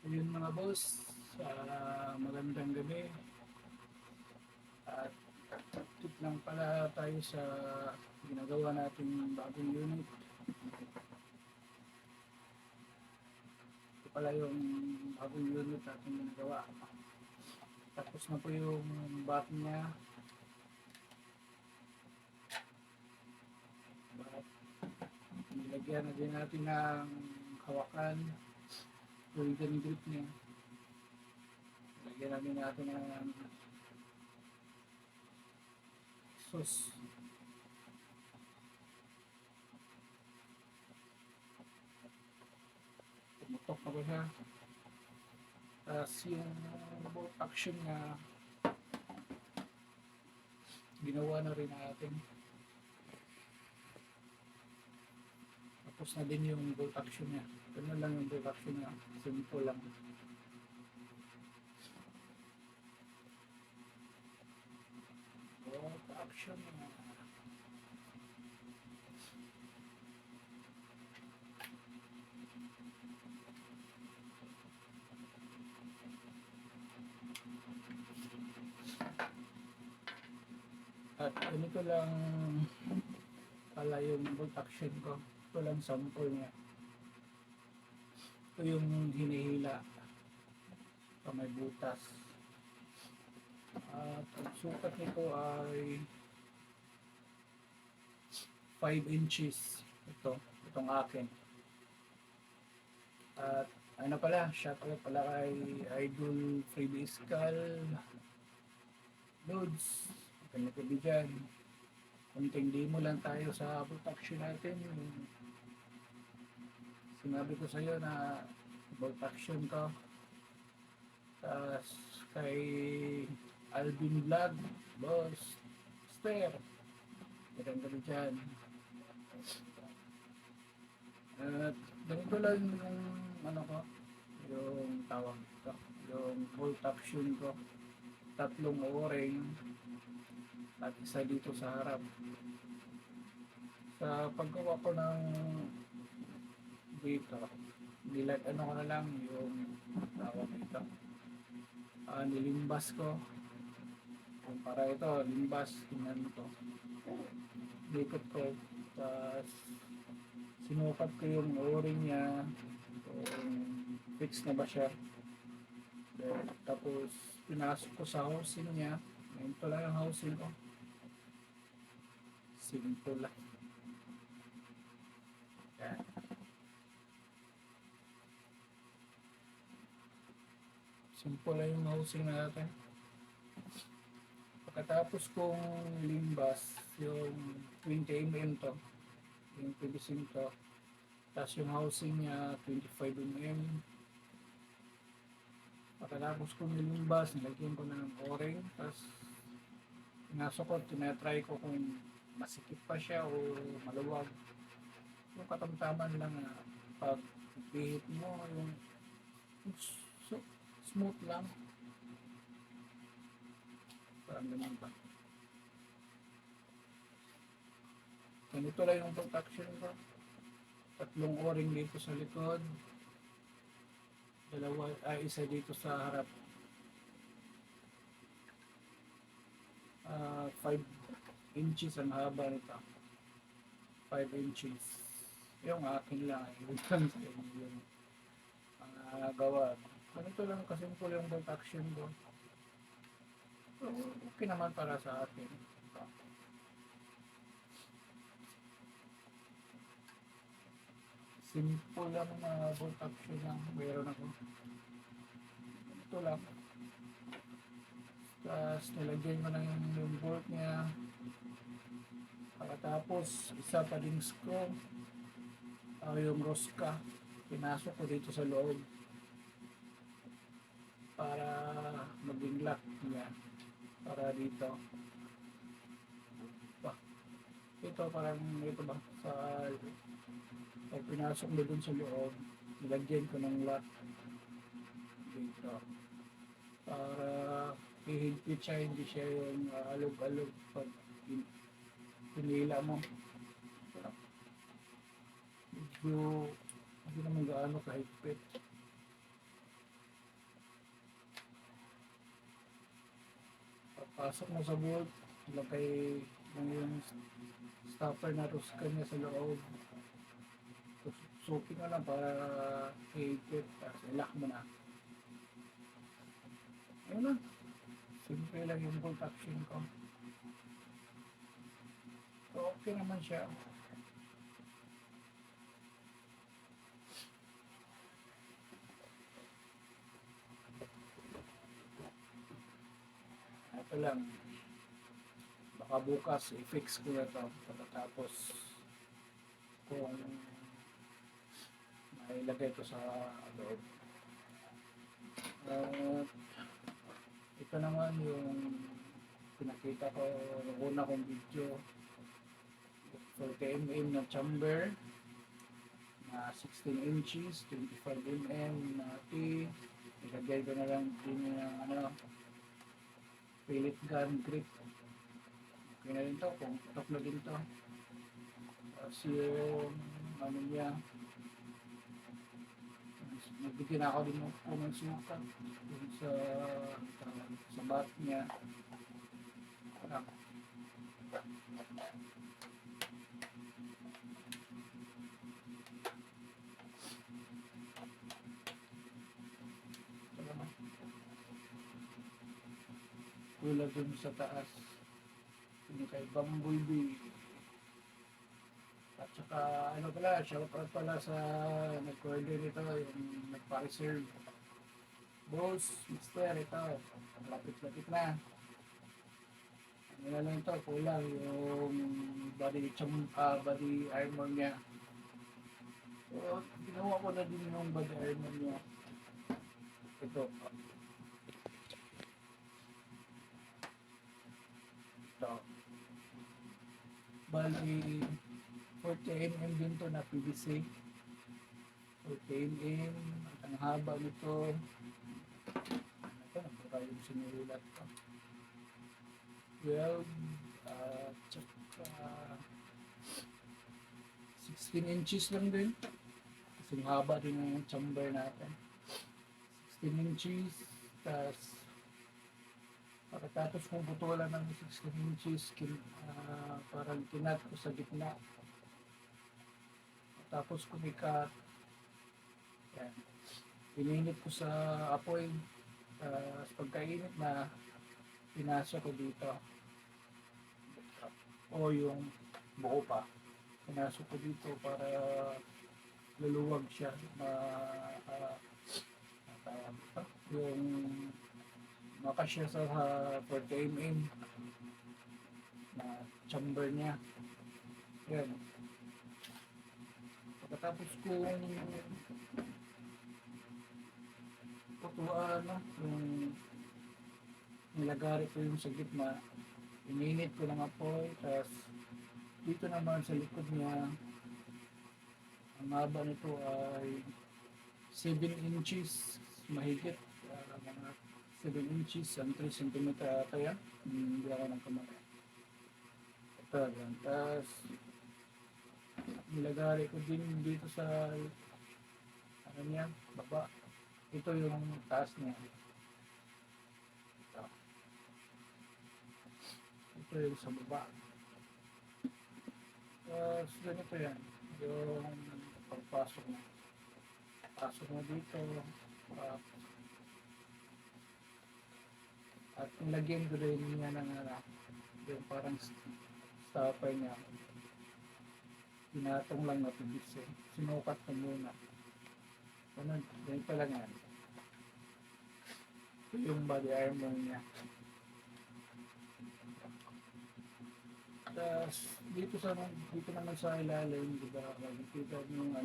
Ayun mga boss, magandang gabi at tip lang pala tayo sa ginagawa nating bagong unit. Ito pala yung bagong unit natin ginagawa. Tapos na po yung bat niya. At nilagyan na din natin ng hawakan, golden grip niya. Nilagyan na din natin ng sauce. Tumutok na ba siya? Tapos yung bolt action niya, ginawa na rin natin. Tapos na din yung bolt action niya. Ganun lang yung bolt action niya. Simple lang. Bolt action niya. At ganito lang pala yung bolt action ko. Ito lang sample niya. Ito yung hinihila sa may butas. At ang sukat nito ay 5 inches. Itong akin. At ano pala, shoutout pala kay Idol Freebie Skal Loads. Ganito din dyan. Kunting demo lang tayo sa bolt action natin. Sinabi ko sa'yo na bolt action ko. Tapos kay Alvin Vlog, Boss, Ster. Maganda rin dyan. At ganito lang yung ano ko, yung tawag ko, yung bolt action ko. Tatlong o-ring at isa dito sa harap. Sa paggawa ko ng dito, ano ko na lang yung tawag dito. Nilimbas ko. Para ito, limbas, tingnan to. Likot ko. Tapos, sinukat ko yung o-ring niya. Kung fix na ba siya. Tapos, pinasok ko sa housing niya. Ito lang yung housing ko. Simple lang. Yan. Simple lang yung housing natin. Pagkatapos kong limbas, yung 20 mm to, yung 25 to, tapos yung housing niya 25 mm. Pagkatapos kong limbas, nilagyan ko na ng o-ring, tapos pinasok ko, tinatry ko kung masikip pa siya o maluwag. Yung katamtaman lang na pag bihit mo, yung smooth lang. Parang ganun ba. Ganito lang yung protection ko. Tatlong o-ring dito sa likod. Isa dito sa harap. 5 inches ang haba nito. 5 inches. Yung akin lang. Yung lang sa yung gawa. Ganito lang kasimple yung protection ko. So, okay naman para sa akin. Simple lang na bolt action lang. Meron ako. Ito lang. Tapos nilagyan ko na yung bolt niya. Pagkatapos, isa pa ding screw. Yung rosca. Pinasok ko dito sa loob. Para maging lock niya. Para dito. Ito parang ito ba? Pag pinasok mo dun sa loob, nilagyan ko ng lock dito. Para hihigpit siya, hindi siya yung alog-alog pag pinila mo. Medyo hindi naman gaano kahigpit. Pasok mo sa bolt, ilagay mo yung stopper na ruskan niya sa loob. Suki ka lang para i-equip, tapos ilock mo na. Ayun lang. Simple lang yung bolt action ko. So, okay naman siya. Ito lang. Baka bukas i-fix ko na ito. Pagkatapos kung mailagay ko sa loob. Ito naman yung pinakita ko nung una kong video. 40mm na chamber na 16 inches, 25mm na T. Ilagay ko na lang din yung pellet gun grip. Okay na rin to, kung putok na din to. Tapos yung ano niya, nagbigyan ako din ng suka dun sa bat niya. Tulad dun sa taas, yung kay Bamboy B. At saka ano pala, shoutout pala sa nag-order nito, yung nagpa-reserve. Boss, mister, ito, lapit-lapit na. Ano na lang ito, kulang yung body armor niya. So, ginawa ko na din yung body armor niya. Ito. Bali, 40mm din to na PVC. 40mm, at ang haba nito. Ito, nabura yung sinulat ko. 12, tsaka 16 inches lang din. Kasi haba din yung chamber natin. 16 inches, tapos pagkatapos kong putulan ng 16 inches, parang kinat ko sa gitna. Tapos kumikat. Yan. Ininit ko sa apoy. Pagkainit na, pinasok ko dito. O yung buo pa. Pinasok ko dito para luluwag siya. Yung makasya sa 40mm na chamber niya. Yan. Pagkatapos kong putuan, yung nilagari ko yung sa gitna, ininit ko ng apoy, tapos dito naman sa likod niya, ang haba nito ay 7 inches mahigit, mga 7 inches and 3 cm ata yan. Hindi ako ng kamay. Ito yan. Tapos nilagari ko din dito sa ano niya, baba. Ito yung taas niya. Ito yung sa baba. Tapos ganito yan. Yung pagpasok mo. Pasok mo dito. At nilagyan ko rin niya ng yung parang stopper niya. Pinatong lang na PVC. Sinukat ko muna. Ganito lang yan. Ito yung body armor niya. Tapos dito naman sa ilalim, di ba? Nakikita yung may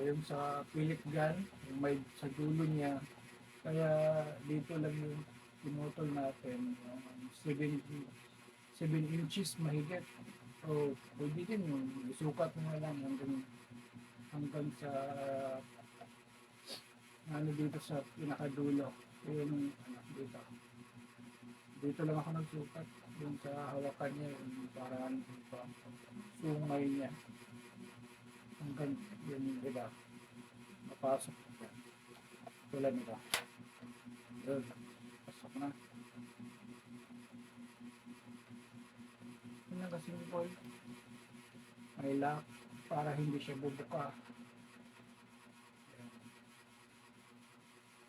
yung sa pellet gun, yung may sa dulo niya. Kaya dito lang yung pinutol natin, yung 7 inches mahigit. So, pwede din yung isukat mo na lang hanggang sa dito sa pinakadulo. Yung dito lang ako nagsukat. Yung sa hawakan niya, yung parang sungay niya. Hanggang yun, diba? Napasok. Tulad nito. Yun. Pasok na. Yun lang kasi simple. May lock para hindi siya bubuka.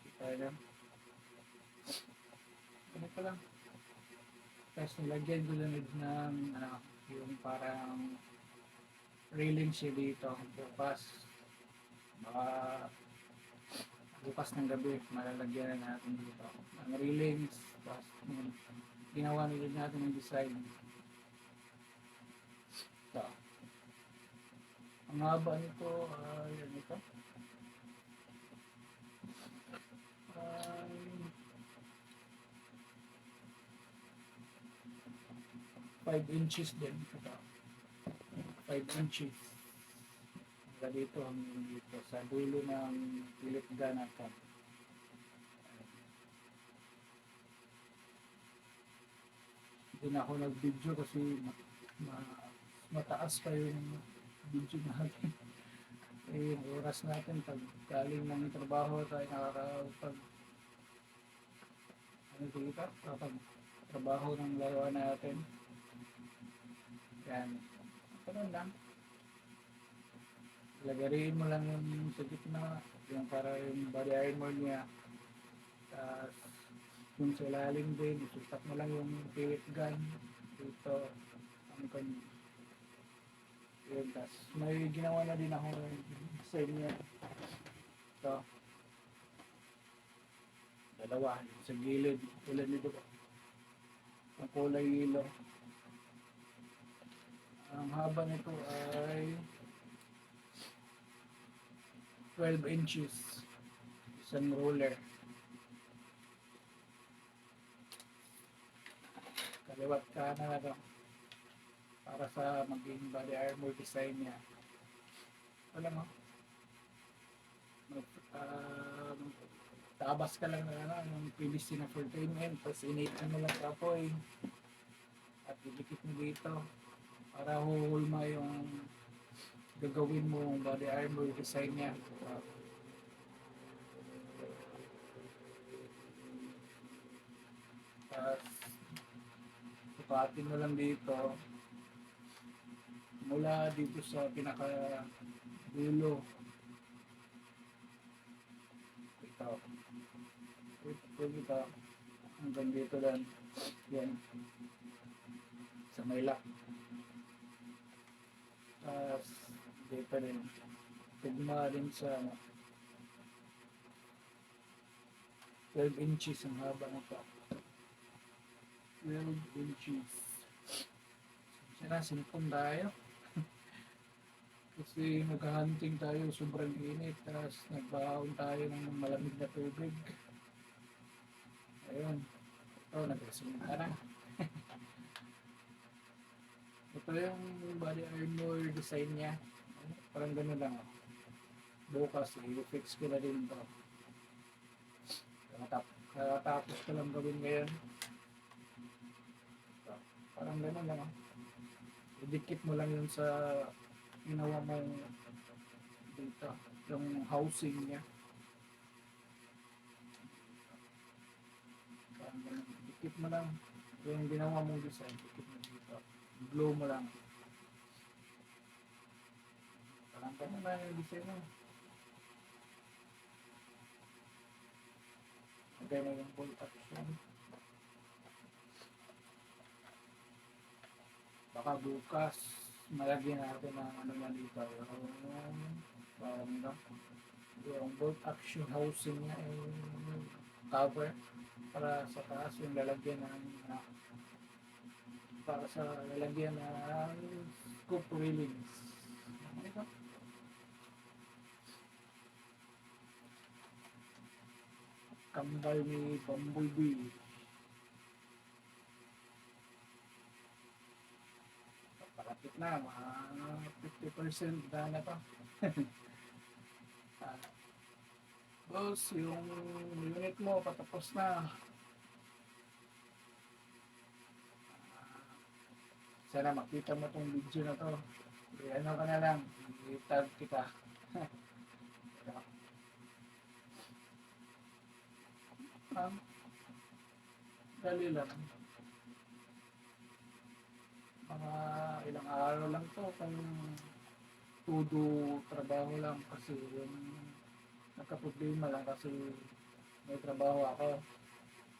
Kita lang. Ganito lang. Tapos nilagyan ko lang ng yung parang railing siya dito. Bukas ng gabi, malalagyan na natin dito. Ang railings, tapos ginawa nila natin ng design. Ito. Ang haba nito, yan ito. 5 inches din. Ito. 5 inches. Hanggang dito, hanggang dito. Sa dulo ng Philip gun natin. Hindi na ako nag-video kasi mataas pa yung video natin. Yung oras natin pag galing ng trabaho tayo nakakapag kapag trabaho ng laruan natin. Yan. Ganun lang. Lagarin mo lang yung sa gitna, yung para yung body armor niya. Tapos yung sa ilalim din, isukat mo lang yung pellet gun dito. Ang kanya. Yun, tapos may ginawa na din ako sa inyo. Ito. Dalawa, sa gilid. Tulad nito po. Ang kulay yellow. Ang haba nito ay 12 inches. Isang roller. Kaliwat kanan na ito. Para sa maging body armor design niya. Wala mo. Tabas ka lang na yung PVC na full payment. Tapos initan mo lang sa apoy. At didikit mo dito. Para huhulma yung gagawin mo body armor design niya. Tapos sukatin mo lang dito mula dito sa pinaka dulo. Ito hanggang dito lang. Yan sa may lock. Tapos dito rin tugma rin sa 12 inches ang haba ng ito. 12 inches. Sinipon tayo. Kasi nag-hunting tayo, sobrang init. Tapos nagbaon tayo ng malamig na tubig. Ayun. Ito, nagresulta na. Ito yung body armor design niya. Parang gano'n lang. Bukas, i-fix ko na din ito. Katapos ko lang gawin ngayon. Parang gano'n lang. Idikit mo lang yun sa ginawa mong dito. Yung housing niya. Parang gano'n. Dikit mo lang. Yung ginawa mong design, dikit mo dito. Glue mo lang. Parang gano'n lang yung design mo. Ganyan yung bolt action. Baka bukas malagyan natin ng ano man dito yung bolt action housing niya yung cover para sa taas yung lalagyan ng para sa lalagyan ng scoop railings. Ito. Kambal ni Bumblebee. Palapit na, mga 50% na to. Boss, yung unit mo patapos na. Sana makita mo tong video na to. Ano ka na lang, i-tag kita. Ah, dali lang. Mga ilang araw lang to kung todo trabaho lang kasi yung nagka-problema lang kasi may trabaho ako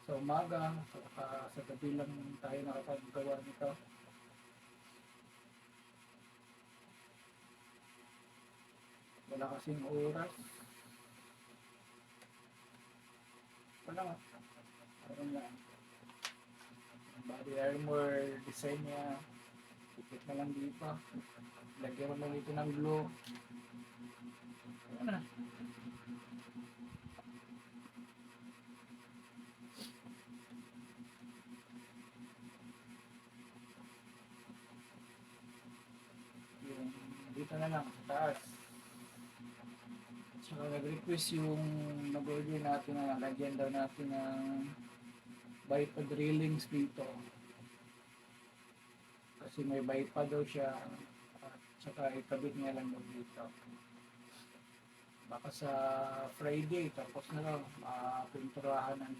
sa umaga, saka sa gabi lang tayo nakapagawa nito. Wala kasing oras. Wala nga. Ayun lang. Body armor, design niya. Ikit na lang dito. Lagyan mo lang ito ng glue. Ayun na. Yung dito na lang, sa taas. Saka nag-request yung nag-order natin na lagyan daw natin ng bipod railings dito. Kasi may bipod daw siya. At saka ikabit nga lang daw dito. Baka sa Friday, tapos na lang, pinturahan ng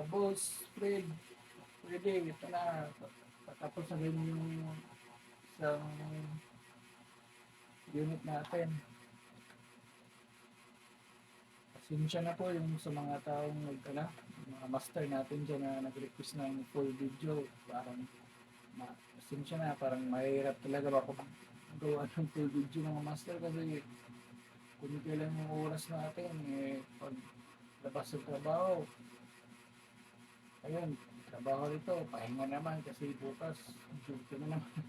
boss, Fred, Friday, ito na. Tapos na rin yung isang unit natin. Pasensya na po yung sa mga taong mga master natin dyan na nag-request ng full video. Parang, pasensya na, parang mahirap talaga ba kung gawa ng full video ng master kasi kung kailan yung oras natin, pag labas sa trabaho, ayun, trabaho rito, pahinga naman kasi bukas, duty na naman.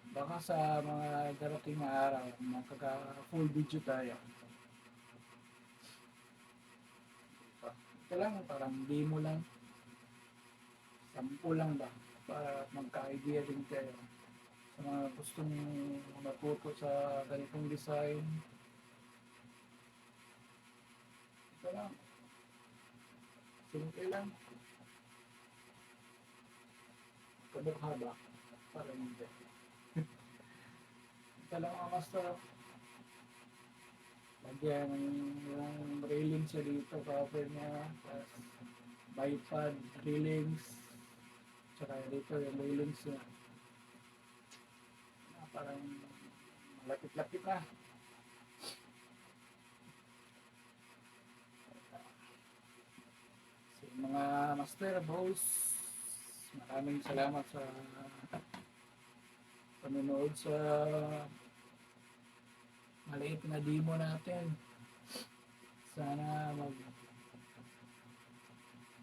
Baka sa mga darating na araw, magkaka full video tayo. Ito lang, parang demo lang, 10 lang ba, para magka-idea din kayo. Sa mga gustong matuto sa ganitong design, ito lang, simple lang, kabukha ba, para hindi. Ito lang mga master, lagyan yung railing siya dito, cover niya, tapos bipod, railings, tsaka dito yung railings niya. Parang malapit-lapit na. So, mga master, boss, maraming salamat sa panonood sa maliit na demo natin. Sana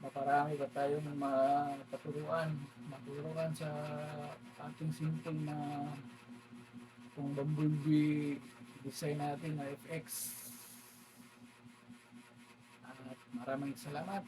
maparami pa tayo ng maturuan sa ating simple na itong bumblebee design natin na FX. At maraming salamat.